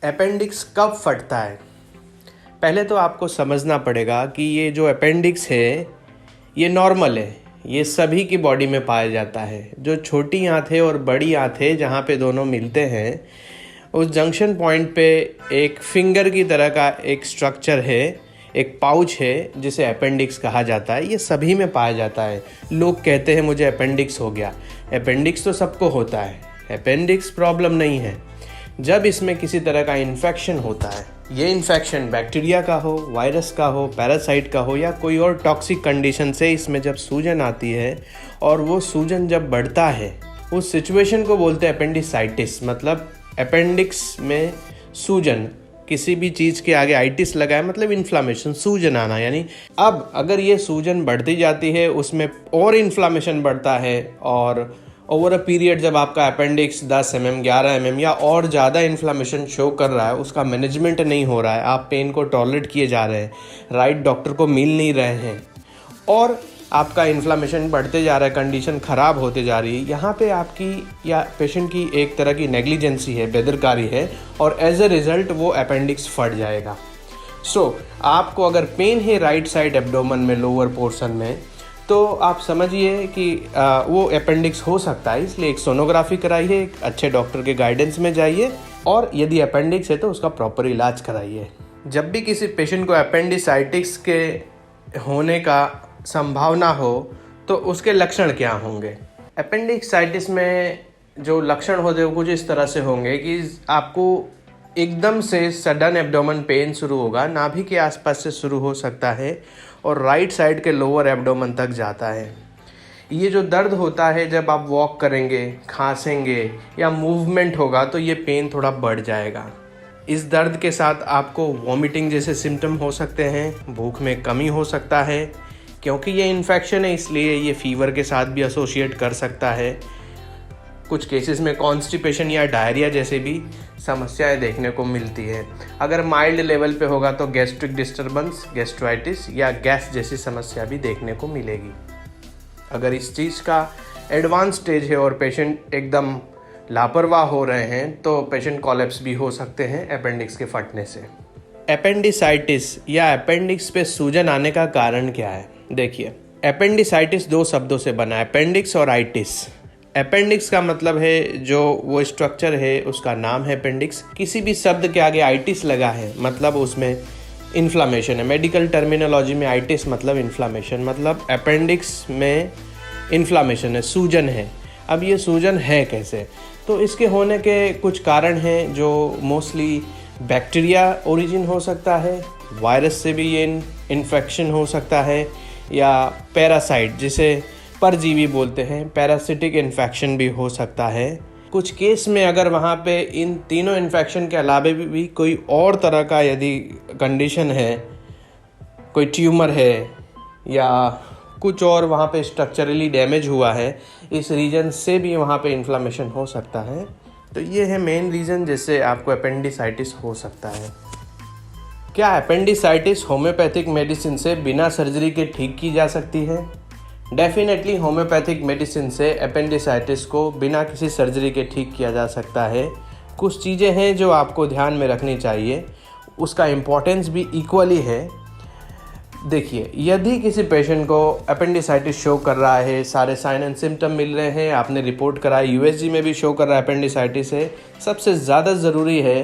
Appendix कब फटता है? पहले तो आपको समझना पड़ेगा कि ये जो अपेंडिक्स है ये नॉर्मल है, ये सभी की बॉडी में पाया जाता है। जो छोटी आंतें और बड़ी आंतें जहाँ पे दोनों मिलते हैं, उस जंक्शन पॉइंट पे एक फिंगर की तरह का एक स्ट्रक्चर है, एक पाउच है जिसे अपेंडिक्स कहा जाता है। ये सभी में पाया जाता है। लोग कहते हैं मुझे अपेंडिक्स हो गया। अपेंडिक्स तो सबको होता है, अपेंडिक्स प्रॉब्लम नहीं है। जब इसमें किसी तरह का इन्फेक्शन होता है, ये इन्फेक्शन बैक्टीरिया का हो, वायरस का हो, पैरासाइट का हो या कोई और टॉक्सिक कंडीशन से इसमें जब सूजन आती है और वो सूजन जब बढ़ता है, उस सिचुएशन को बोलते हैं अपेंडिसाइटिस। मतलब अपेंडिक्स में सूजन, किसी भी चीज़ के आगे आइटिस लगा है मतलब इन्फ्लामेशन, सूजन आना। यानी अब अगर ये सूजन बढ़ती जाती है, उसमें और इन्फ्लामेशन बढ़ता है और ओवर अ पीरियड जब आपका अपेंडिक्स 10 mm 11 mm या और ज़्यादा इन्फ्लामेशन शो कर रहा है, उसका मैनेजमेंट नहीं हो रहा है, आप पेन को टॉलरेट किए जा रहे हैं, राइट डॉक्टर को मिल नहीं रहे हैं और आपका इन्फ्लामेशन बढ़ते जा रहा है, कंडीशन ख़राब होते जा रही है, यहाँ पे आपकी या पेशेंट की एक तरह की नेग्लिजेंसी है, बेदरकारी है और एज ए रिज़ल्ट वो अपेंडिक्स फट जाएगा। आपको अगर पेन है राइट साइड एब्डोमेन में, लोअर पोर्शन में, तो आप समझिए कि वो अपेंडिक्स हो सकता है। इसलिए एक सोनोग्राफी कराइए, एक अच्छे डॉक्टर के गाइडेंस में जाइए और यदि अपेंडिक्स है तो उसका प्रॉपर इलाज कराइए। जब भी किसी पेशेंट को अपेंडिसाइटिस के होने का संभावना हो तो उसके लक्षण क्या होंगे? अपेंडिसाइटिस में जो लक्षण होते हैं वो कुछ इस तरह से होंगे कि आपको एकदम से सडन एब्डोमेन पेन शुरू होगा, नाभि के आसपास से शुरू हो सकता है और राइट साइड के लोअर एब्डोमेन तक जाता है। ये जो दर्द होता है जब आप वॉक करेंगे, खांसेंगे या मूवमेंट होगा तो ये पेन थोड़ा बढ़ जाएगा। इस दर्द के साथ आपको वॉमिटिंग जैसे सिम्टम हो सकते हैं, भूख में कमी हो सकता है, क्योंकि ये इन्फेक्शन है इसलिए ये फीवर के साथ भी एसोसिएट कर सकता है। कुछ केसेस में कॉन्स्टिपेशन या डायरिया जैसे भी समस्याएं देखने को मिलती है। अगर माइल्ड लेवल पे होगा तो गैस्ट्रिक डिस्टर्बेंस, गैस्ट्राइटिस या गैस जैसी समस्या भी देखने को मिलेगी। अगर इस चीज़ का एडवांस स्टेज है और पेशेंट एकदम लापरवाह हो रहे हैं तो पेशेंट कोलैप्स भी हो सकते हैं अपेंडिक्स के फटने से। अपेंडिसाइटिस या अपेंडिक्स पे सूजन आने का कारण क्या है? देखिए, अपेंडिसाइटिस 2 शब्दों से बना है, अपेंडिक्स और आइटिस। अपेंडिक्स का मतलब है जो वो स्ट्रक्चर है उसका नाम है अपेंडिक्स। किसी भी शब्द के आगे आइटिस लगा है मतलब उसमें इन्फ्लामेशन है। मेडिकल टर्मिनोलॉजी में आइटिस मतलब इन्फ्लामेशन, मतलब अपेंडिक्स में इन्फ्लामेशन है, सूजन है। अब ये सूजन है कैसे? तो इसके होने के कुछ कारण हैं जो मोस्टली बैक्टीरिया ओरिजिन हो सकता है, वायरस से भी ये इन्फेक्शन हो सकता है, या पैरासाइट जिसे परजीवी बोलते हैं, पैरासिटिक इन्फेक्शन भी हो सकता है। कुछ केस में अगर वहाँ पे इन तीनों इन्फेक्शन के अलावा भी कोई और तरह का यदि कंडीशन है, कोई ट्यूमर है या कुछ और वहाँ पे स्ट्रक्चरली डैमेज हुआ है, इस रीजन से भी वहाँ पे इन्फ्लामेशन हो सकता है। तो ये है मेन रीज़न जिससे आपको अपेंडिसाइटिस हो सकता है। क्या अपेंडिसाइटिस होम्योपैथिक मेडिसिन से बिना सर्जरी के ठीक की जा सकती है? डेफिनेटली होम्योपैथिक मेडिसिन से अपेंडिसाइटिस को बिना किसी सर्जरी के ठीक किया जा सकता है। कुछ चीज़ें हैं जो आपको ध्यान में रखनी चाहिए, उसका इम्पोर्टेंस भी इक्वली है। देखिए, यदि किसी पेशेंट को अपेंडिसाइटिस शो कर रहा है, सारे साइन एंड सिम्टम मिल रहे हैं, आपने रिपोर्ट कराई, यूएसजी में भी शो कर रहा है अपेंडिसाइटिस है, सबसे ज़्यादा ज़रूरी है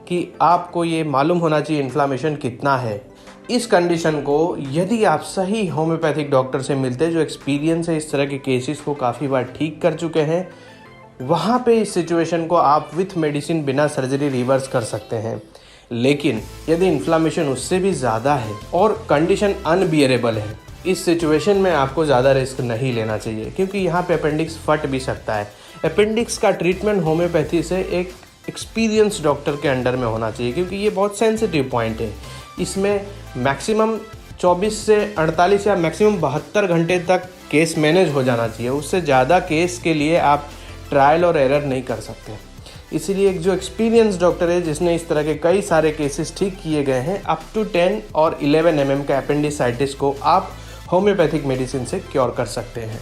कि आपको ये मालूम होना चाहिए इन्फ्लामेशन कितना है। इस कंडीशन को यदि आप सही होम्योपैथिक डॉक्टर से मिलते हैं जो एक्सपीरियंस है, इस तरह के केसेस को काफ़ी बार ठीक कर चुके हैं, वहाँ पे इस सिचुएशन को आप विथ मेडिसिन बिना सर्जरी रिवर्स कर सकते हैं। लेकिन यदि इन्फ्लामेशन उससे भी ज़्यादा है और कंडीशन अनबियरेबल है, इस सिचुएशन में आपको ज़्यादा रिस्क नहीं लेना चाहिए, क्योंकि यहाँ पे अपेंडिक्स फट भी सकता है। अपेंडिक्स का ट्रीटमेंट होम्योपैथी से एक एक्सपीरियंस डॉक्टर के अंडर में होना चाहिए, क्योंकि ये बहुत सेंसिटिव पॉइंट है। इसमें मैक्सिमम 24 से 48 या मैक्सिमम 72 घंटे तक केस मैनेज हो जाना चाहिए। उससे ज़्यादा केस के लिए आप ट्रायल और एरर नहीं कर सकते। इसीलिए एक जो एक्सपीरियंस डॉक्टर है जिसने इस तरह के कई सारे केसेस ठीक किए गए हैं, अप टू 10 और 11 mm का अपेंडिसाइटिस को आप होम्योपैथिक मेडिसिन से क्योर कर सकते हैं।